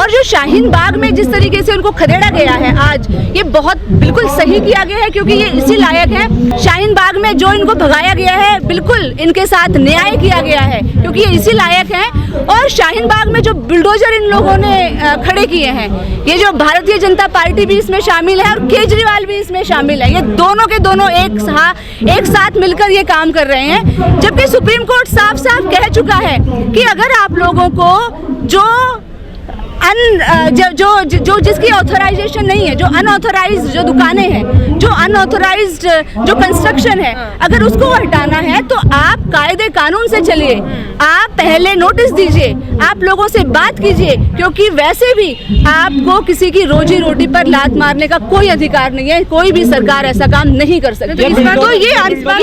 और जो शाहीन बाग में जिस तरीके से उनको खदेड़ा गया है आज, ये बहुत बिल्कुल सही किया गया है, क्योंकि ये इसी लायक है। शाहीन बाग में जो इनको भगाया गया है, बिल्कुल इनके साथ न्याय किया गया है, क्योंकि ये इसी लायक है। और शाहीन बाग में जो बुलडोजर इन लोगों ने खड़े किए हैं, ये जो भारतीय जनता पार्टी भी इसमें शामिल है और केजरीवाल भी इसमें शामिल है, ये दोनों के दोनों एक साथ मिलकर ये काम कर रहे हैं। जबकि सुप्रीम कोर्ट साफ साफ कह चुका है कि अगर आप लोगों को जो जिसकी ऑथराइजेशन नहीं है, जो अनऑथराइज्ड जो दुकानें हैं, जो अनऑथराइज्ड जो कंस्ट्रक्शन है, अगर उसको हटाना है तो आप कायदे कानून से चलिए। आप पहले नोटिस दीजिए, आप लोगों से बात कीजिए, क्योंकि वैसे भी आपको किसी की रोजी रोटी पर लात मारने का कोई अधिकार नहीं है। कोई भी सरकार ऐसा काम नहीं कर सकती। तो ये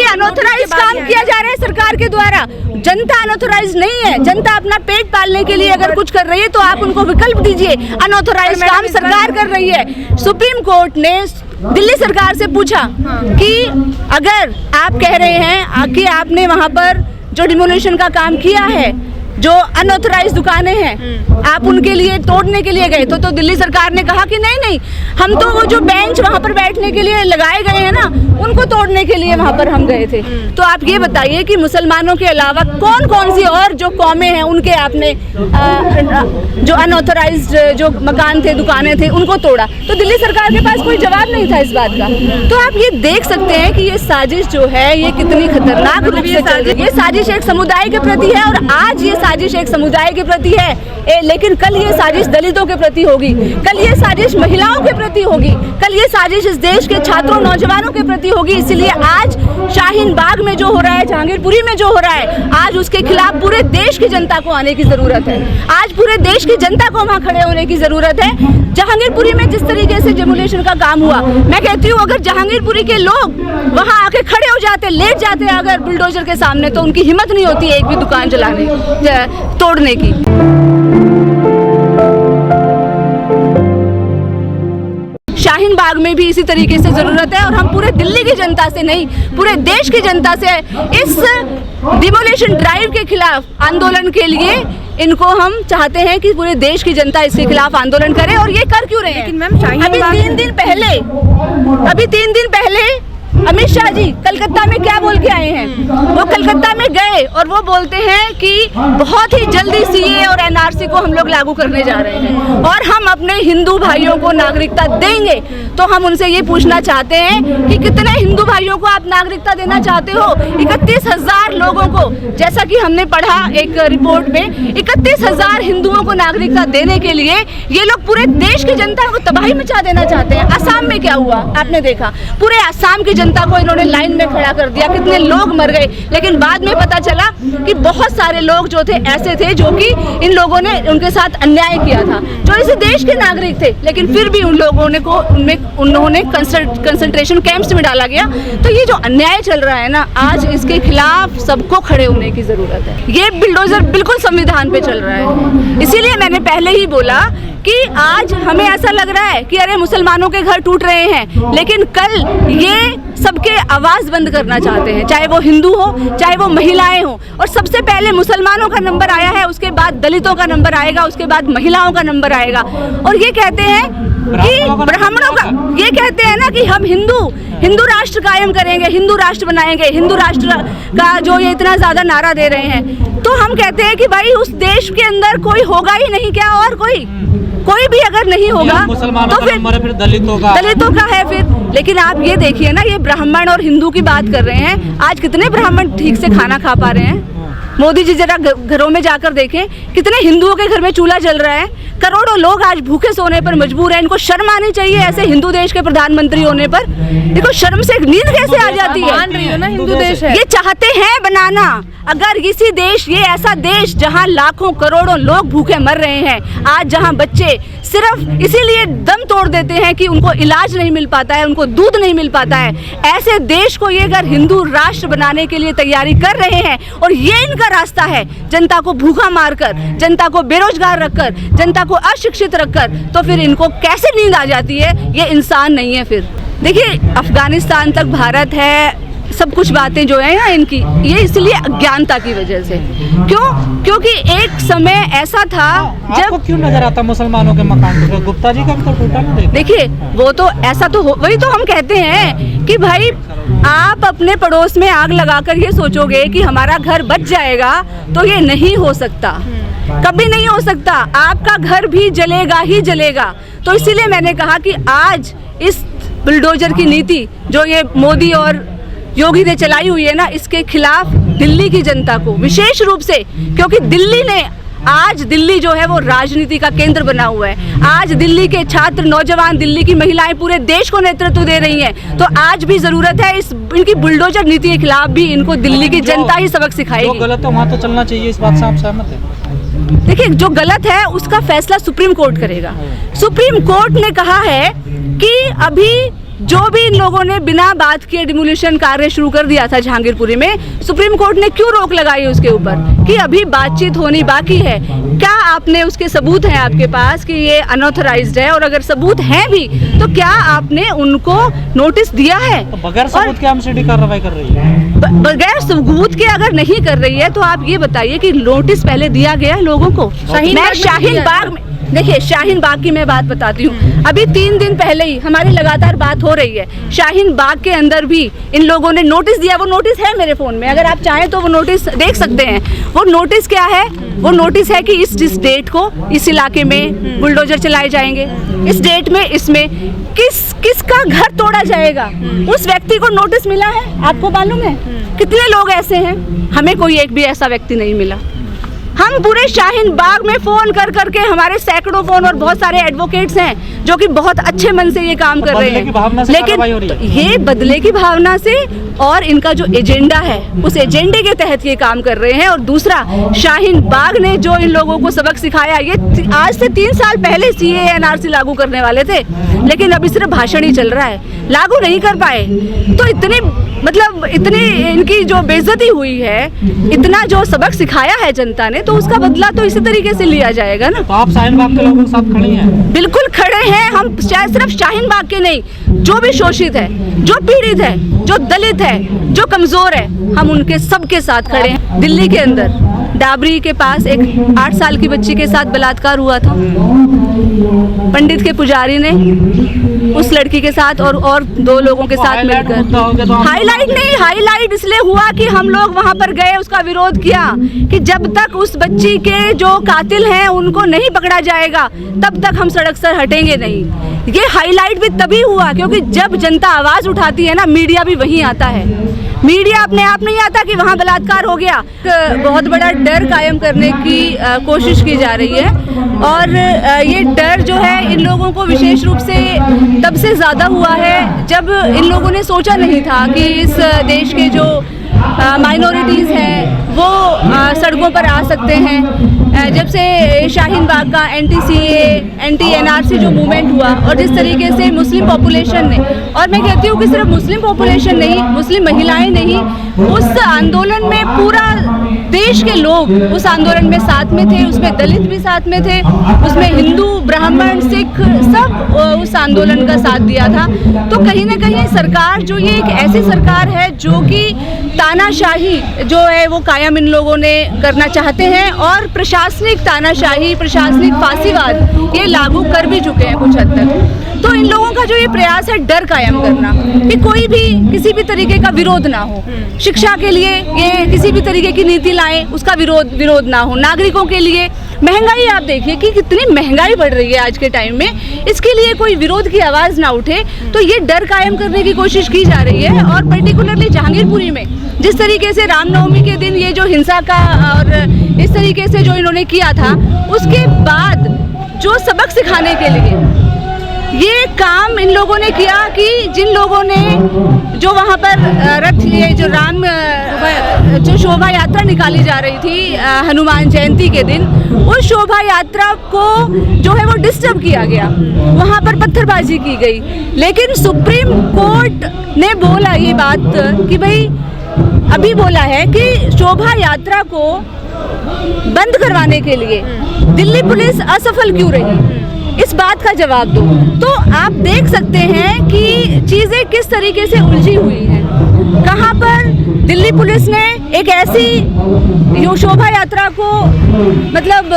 अनऑथराइज्ड काम किया जा रहा है सरकार के द्वारा। जनता अनऑथराइज्ड नहीं है। जनता अपना पेट पालने के लिए अगर कुछ कर रही है तो आप उनको विकल्प दीजिए। अनऑथराइज्ड काम सरकार कर रही है। सुप्रीम कोर्ट ने दिल्ली सरकार से पूछा कि अगर आप कह रहे हैं कि आपने वहां पर जो डिमोलिशन का काम किया है, जो अनऑथराइज्ड दुकानें हैं, आप उनके लिए तोड़ने के लिए गए तो दिल्ली सरकार ने कहा कि नहीं, हम तो वो जो बेंच वहां पर बैठने के लिए लगाए गए हैं ना, उनको तोड़ने के लिए वहां पर हम गए थे। तो आप ये बताइए कि मुसलमानों के अलावा कौन कौन सी और जो कौमें हैं उनके आपने जो अनऑथराइज्ड जो मकान थे, दुकानें थे, उनको तोड़ा? तो दिल्ली सरकार के पास कोई जवाब नहीं था इस बात का। तो आप ये देख सकते हैं कि ये साजिश जो है ये कितनी खतरनाक रूप से चल रही है। ये साजिश एक समुदाय के प्रति है और आज ये साजिश एक समुदाय के प्रति है, लेकिन कल ये साजिश दलितों के प्रति होगी, कल ये साजिश महिलाओं के प्रति होगी, कल ये साजिश इस देश के छात्रों नौजवानों के प्रति होगी। इसीलिए आज शाहीन बाग में जो हो रहा है, जहांगीरपुरी में जो हो रहा है, आज उसके खिलाफ पूरे देश की जनता को आने की जरूरत है। आज पूरे देश की जनता को वहां खड़े होने की जरूरत है। जहांगीरपुरी में जिस तरीके से डेमोलिशन का काम हुआ, मैं कहती हूँ अगर जहांगीरपुरी के लोग वहां आके खड़े हो जाते, लेट जाते अगर बुलडोजर के सामने, तो उनकी हिम्मत नहीं होती एक भी दुकान तोड़ने की। शाहीन बाग में भी इसी तरीके से जरूरत है और हम पूरे दिल्ली की जनता से नहीं, पूरे देश की जनता से इस डिमोलिशन ड्राइव के खिलाफ आंदोलन के लिए इनको हम चाहते हैं कि पूरे देश की जनता इसके खिलाफ आंदोलन करे। और ये कर क्यों रहे हैं? लेकिन मैम, अभी 3 दिन पहले अमित शाह जी कलकत्ता में क्या बोल के आए हैं? वो कलकत्ता में गए और वो बोलते हैं कि बहुत ही जल्दी सीए और एनआरसी को हम लोग लागू करने जा रहे हैं और हम अपने हिंदू भाइयों को नागरिकता देंगे। तो हम उनसे ये पूछना चाहते हैं कि कितने हिंदू भाइयों को आप नागरिकता देना चाहते हो? 31,000 लोगों को, जैसा कि हमने पढ़ा एक रिपोर्ट में, 31,000 हिंदुओं को नागरिकता देने के लिए ये लोग पूरे देश की जनता को तबाही मचा देना चाहते हैं। असम में क्या हुआ आपने देखा? पूरे असम की जनता को इन्होंने लाइन में खड़ा कर दिया, कितने लोग मर गए। लेकिन बाद में पता चला कि बहुत सारे लोग जो थे ऐसे थे जो कि इन लोगों ने उनके साथ अन्याय किया था, जो इस देश के नागरिक थे, लेकिन फिर भी उन लोगों ने उन्होंने कंसंट्रेशन कैंप्स में डाला गया। तो ये जो अन्याय चल रहा है ना, आज इसके खिलाफ सबको खड़े होने की जरूरत है। ये बुलडोजर बिल्कुल संविधान पे चल रहा है। इसीलिए मैंने पहले ही बोला कि आज हमें ऐसा लग रहा है कि अरे मुसलमानों के घर टूट रहे हैं, लेकिन कल ये सबके आवाज बंद करना चाहते हैं, चाहे वो हिंदू हो, चाहे वो महिलाएं हो। और सबसे पहले मुसलमानों का नंबर आया है, उसके बाद दलितों का नंबर आएगा, उसके बाद महिलाओं का नंबर आएगा। और ये कहते हैं कि ब्राह्मणों का, ये कहते हैं ना कि हम हिंदू राष्ट्र कायम करेंगे, हिंदू राष्ट्र बनाएंगे, हिंदू राष्ट्र का जो ये इतना ज्यादा नारा दे रहे हैं। तो हम कहते हैं कि भाई उस देश के अंदर कोई होगा ही नहीं क्या? और कोई भी अगर नहीं होगा तो फिर दलितों का है फिर। लेकिन आप ये देखिए ना, ये ब्राह्मण और हिंदू की बात कर रहे हैं। आज कितने ब्राह्मण ठीक से खाना खा पा रहे हैं? मोदी जी जरा घरों में जाकर देखें, कितने हिंदुओं के घर में चूल्हा जल रहा है। करोड़ों लोग आज भूखे सोने पर मजबूर हैं। इनको शर्म आनी चाहिए ऐसे हिंदू देश के प्रधानमंत्री होने पर। देखो शर्म से नींद कैसे आ जाती है। मान रही हो ना, हिंदू देश है। ये चाहते हैं बनाना। अगर किसी देश, ये ऐसा देश जहां लाखों करोड़ों लोग भूखे मर रहे हैं, आज जहां बच्चे सिर्फ इसीलिए दम तोड़ देते हैं कि उनको इलाज नहीं मिल पाता है, उनको दूध नहीं मिल पाता है, ऐसे देश को ये अगर हिंदू राष्ट्र बनाने के लिए तैयारी कर रहे हैं और ये इनका रास्ता है, जनता को भूखा मारकर, जनता को बेरोजगार रखकर, जनता को अशिक्षित रखकर, तो फिर इनको कैसे नींद आ जाती है? ये इंसान नहीं है फिर। देखिए, अफगानिस्तान तक भारत है, सब कुछ बातें जो है इनकी, ये इसलिए अज्ञानता की वजह से। क्यों? क्योंकि एक समय ऐसा था आपको क्यों नजर आता मुसलमानों के मकान तो गुप्ता जी का भी तो टूटा नहीं? देखिए वो तो ऐसा तो वही तो हम कहते हैं कि भाई आप अपने पड़ोस में आग लगाकर ये सोचोगे कि हमारा घर बच जाएगा, तो ये नहीं हो सकता, कभी नहीं हो सकता। आपका घर भी जलेगा ही जलेगा। तो इसीलिए मैंने कहा कि आज इस बुलडोजर की नीति जो ये मोदी और योगी ने चलाई हुई है ना, इसके खिलाफ दिल्ली की जनता को विशेष रूप से, क्योंकि दिल्ली ने आज दिल्ली जो है वो राजनीति का केंद्र बना हुआ है। आज दिल्ली के छात्र, नौजवान, दिल्ली की महिलाएं पूरे देश को नेतृत्व दे रही हैं। तो आज भी जरूरत है इनकी बुलडोजर नीति के खिलाफ भी इनको दिल्ली की जनता ही सबक सिखाएगी। जो गलत है वहाँ तो चलना चाहिए, इस बात से आप सहमत हैं? देखिए जो गलत है उसका फैसला सुप्रीम कोर्ट करेगा। सुप्रीम कोर्ट ने कहा है कि अभी जो भी इन लोगों ने बिना बात किए डिमोलिशन कार्य शुरू कर दिया था जहांगीरपुरी में, सुप्रीम कोर्ट ने क्यों रोक लगाई उसके ऊपर कि अभी बातचीत होनी बाकी है। क्या आपने उसके सबूत हैं आपके पास कि ये अनऑथराइज्ड है? और अगर सबूत हैं भी तो क्या आपने उनको नोटिस दिया है? तो बगैर सबूत के एमसीडी कार्रवाई कर रही है। बगैर सबूत के अगर नहीं कर रही है तो आप ये बताइए कि नोटिस पहले दिया गया लोगों को? मैं शाहीन बाग में, देखिए शाहीन बाग की मैं बात बताती हूँ। अभी 3 दिन पहले ही हमारी लगातार बात हो रही है, शाहीन बाग के अंदर भी इन लोगों ने नोटिस दिया। वो नोटिस है मेरे फ़ोन में, अगर आप चाहें तो वो नोटिस देख सकते हैं। वो नोटिस क्या है? वो नोटिस है कि इस डेट को इस इलाके में बुलडोजर चलाए जाएंगे, इस डेट में इसमें किसका घर तोड़ा जाएगा, उस व्यक्ति को नोटिस मिला है। आपको मालूम है कितने लोग ऐसे हैं? हमें कोई एक भी ऐसा व्यक्ति नहीं मिला। हम पूरे शाहीन बाग में फ़ोन कर करके, हमारे सैकड़ों फ़ोन और बहुत सारे एडवोकेट्स हैं जो कि बहुत अच्छे मन से ये काम कर रहे हैं, लेकिन ये बदले की भावना से और इनका जो एजेंडा है उस एजेंडे के तहत ये काम कर रहे हैं। और दूसरा, शाहीन बाग ने जो इन लोगों को सबक सिखाया, ये आज से 3 साल पहले CAA NRC लागू करने वाले थे, लेकिन अभी सिर्फ भाषण ही चल रहा है, लागू नहीं कर पाए। तो इतनी इनकी जो बेइज्जती हुई है, इतना जो सबक सिखाया है जनता ने, तो उसका बदला तो इसी तरीके से लिया जाएगा ना। तो आप शाहीन बाग के लोगों के साथ खड़ी हैं? बिल्कुल खड़े हैं हम, सिर्फ शाहीन बाग के नहीं, जो भी शोषित है, जो पीड़ित है, जो दलित है, जो कमजोर है, हम उनके सबके साथ खड़े हैं। दिल्ली के अंदर डाबरी के पास एक 8 साल की बच्ची के साथ बलात्कार हुआ था। पंडित के पुजारी ने उस लड़की के साथ और 2 लोगों के साथ मिलकर, हाईलाइट इसलिए हुआ कि हम लोग वहां पर गए, उसका विरोध किया कि जब तक उस बच्ची के जो कातिल हैं उनको नहीं पकड़ा जाएगा तब तक हम सड़क से हटेंगे नहीं। ये हाईलाइट भी तभी हुआ क्योंकि जब जनता आवाज उठाती है ना, मीडिया भी वहीं आता है। मीडिया अपने आप नहीं आता कि वहाँ बलात्कार हो गया। बहुत बड़ा डर कायम करने की कोशिश की जा रही है, और ये डर जो है इन लोगों को विशेष रूप से तब से ज़्यादा हुआ है जब इन लोगों ने सोचा नहीं था कि इस देश के जो माइनॉरिटीज़ हैं वो सड़कों पर आ सकते हैं। जब से शाहीन बाग का NTCA NRC जो मूवमेंट हुआ, और जिस तरीके से मुस्लिम पॉपुलेशन ने, और मैं कहती हूँ कि सिर्फ मुस्लिम पॉपुलेशन नहीं, मुस्लिम महिलाएं नहीं, उस आंदोलन में पूरा देश के लोग उस आंदोलन में साथ में थे, उसमें दलित भी साथ में थे, उसमें हिंदू, ब्राह्मण, सिख सब उस आंदोलन का साथ दिया था। तो कहीं ना कहीं सरकार जो, ये एक ऐसी सरकार है जो कि तानाशाही जो है वो कायम इन लोगों ने करना चाहते हैं, और प्रशासनिक तानाशाही, प्रशासनिक फांसीवाद ये लागू कर भी चुके हैं कुछ हद तक। तो इन लोगों का जो ये प्रयास है डर कायम करना कि कोई भी किसी भी तरीके का विरोध ना हो, शिक्षा के लिए ये किसी भी तरीके की नीति लाएं उसका विरोध ना हो, नागरिकों के लिए महंगाई, आप देखिए कि कितनी महंगाई बढ़ रही है आज के टाइम में, इसके लिए कोई विरोध की आवाज़ ना उठे। तो ये डर कायम करने की कोशिश की जा रही है। और पर्टिकुलरली जहांगीरपुरी में जिस तरीके से रामनवमी के दिन ये जो हिंसा का और इस तरीके से जो इन्होंने किया था, उसके बाद जो सबक सिखाने के लिए ये काम इन लोगों ने किया कि जिन लोगों ने जो वहाँ पर रथ लिए, जो जो शोभा यात्रा निकाली जा रही थी हनुमान जयंती के दिन, उस शोभा यात्रा को जो है वो डिस्टर्ब किया गया, वहाँ पर पत्थरबाजी की गई। लेकिन सुप्रीम कोर्ट ने बोला ये बात कि भाई, अभी बोला है कि शोभा यात्रा को बंद करवाने के लिए दिल्ली पुलिस असफल क्यों रही, इस बात का जवाब दो। तो आप देख सकते हैं कि चीज़ें किस तरीके से उलझी हुई हैं। कहाँ पर दिल्ली पुलिस ने एक ऐसी शोभा यात्रा को मतलब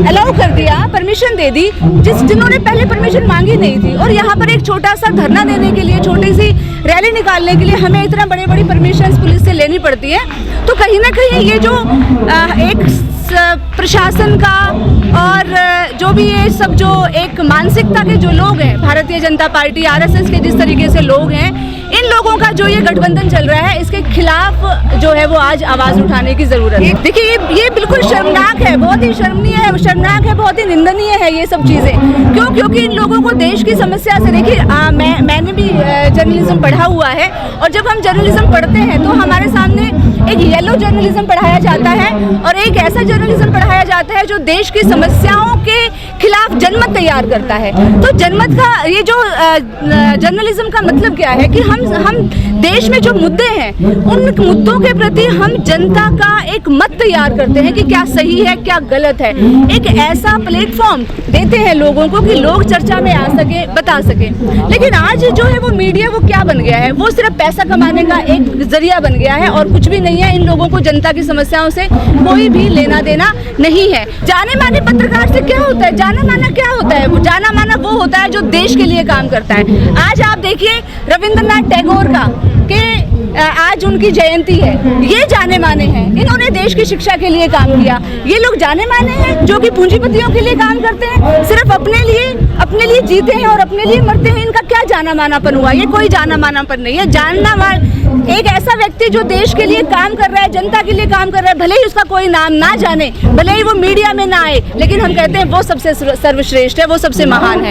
अलाउ कर दिया, परमिशन दे दी जिन्होंने पहले परमिशन मांगी नहीं थी। और यहाँ पर एक छोटा सा धरना देने के लिए, छोटी सी रैली निकालने के लिए हमें इतना बड़ी बड़ी परमिशन पुलिस से लेनी पड़ती है। तो कहीं ना कहीं ये जो एक प्रशासन का और जो भी ये सब जो एक मानसिकता के जो लोग हैं, भारतीय जनता पार्टी आरएसएस के जिस तरीके से लोग हैं, इन लोगों का जो ये गठबंधन चल रहा है, इसके खिलाफ जो है वो आज आवाज उठाने की जरूरत है। देखिए ये बिल्कुल शर्मनाक है, बहुत ही शर्मनाक है, बहुत ही निंदनीय है ये सब चीजें। क्यों? क्योंकि इन लोगों को देश की समस्या से, देखिए मैंने भी जर्नलिज्म पढ़ा हुआ है, और जब हम जर्नलिज्म पढ़ते हैं तो हमारे सामने एक येलो जर्नलिज्म पढ़ाया जाता है और एक ऐसा जर्नलिज्म पढ़ाया जाता है जो देश की समस्याओं के खिलाफ जनमत तैयार करता है। तो जनमत का ये जो जर्नलिज्म का मतलब क्या है कि हम देश में जो मुद्दे हैं, उन मुद्दों के प्रति हम जनता का एक मत तैयार करते हैं कि क्या सही है, क्या गलत है। एक ऐसा प्लेटफॉर्म देते हैं लोगों को कि लोग चर्चा में आ सके, बता सके। लेकिन आज जो है वो मीडिया वो क्या बन गया है? वो सिर्फ पैसा कमाने का एक जरिया बन गया है और कुछ भी नहीं है। इन लोगों को जनता की समस्याओं से कोई भी लेना देना नहीं है। जाने माने पत्रकार से क्या होता है? जाना माना क्या होता है? वो जाना माना वो होता है जो देश के लिए काम करता है। आज आप देखिए रविंद्रनाथ टैगोर का कि आज उनकी जयंती है, ये जाने माने हैं, इन्होंने देश की शिक्षा के लिए काम किया। ये लोग जाने माने हैं जो कि पूंजीपतियों के लिए काम करते हैं, सिर्फ अपने लिए जीते हैं और अपने लिए मरते हैं। इनका क्या जाना मानापन हुआ? ये कोई जाना मानापन नहीं है। एक ऐसा व्यक्ति जो देश के लिए काम कर रहा है, जनता के लिए काम कर रहा है, भले ही उसका कोई नाम ना जाने, भले ही वो मीडिया में ना आए, लेकिन हम कहते हैं वो सबसे सर्वश्रेष्ठ है, वो सबसे महान है।